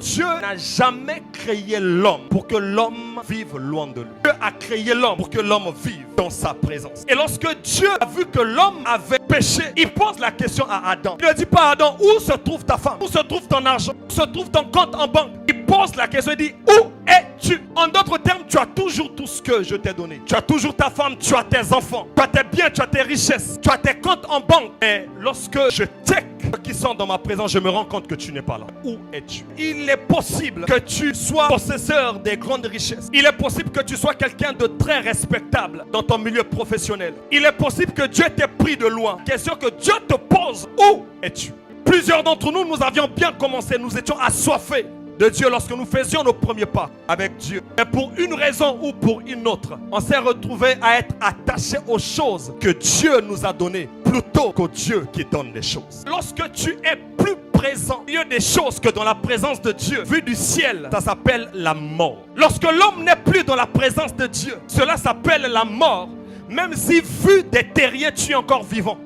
Dieu n'a jamais créé l'homme pour que l'homme vive loin de lui. Dieu a créé l'homme pour que l'homme vive dans sa présence. Et lorsque Dieu a vu que l'homme avait péché, il pose la question à Adam. Il ne dit pas à Adam, où se trouve ta femme? Où se trouve ton argent? Où se trouve ton compte en banque? Il pose la question, il dit, où es-tu? En d'autres termes, tu as toujours tout ce que je t'ai donné. Tu as toujours ta femme, tu as tes enfants, tu as tes biens, tu as tes richesses, tu as tes comptes en banque. Mais lorsque je check qui sont dans ma présence, je me rends compte que tu n'es pas là. Où es-tu? Il est possible que tu sois possesseur des grandes richesses. Il est possible que tu sois quelqu'un de très respectable dans ton milieu professionnel. Il est possible que Dieu t'ait pris de loin. Question que Dieu te pose. Où es-tu? Plusieurs d'entre nous, nous avions bien commencé. Nous étions assoiffés de Dieu lorsque nous faisions nos premiers pas avec Dieu. Mais pour une raison ou pour une autre, on s'est retrouvé à être attaché aux choses que Dieu nous a données plutôt qu'au Dieu qui donne les choses. Lorsque tu es plus présent, il y a des choses que dans la présence de Dieu, vu du ciel, ça s'appelle la mort. Lorsque l'homme n'est plus dans la présence de Dieu, cela s'appelle la mort, même si vu des terriers, tu es encore vivant.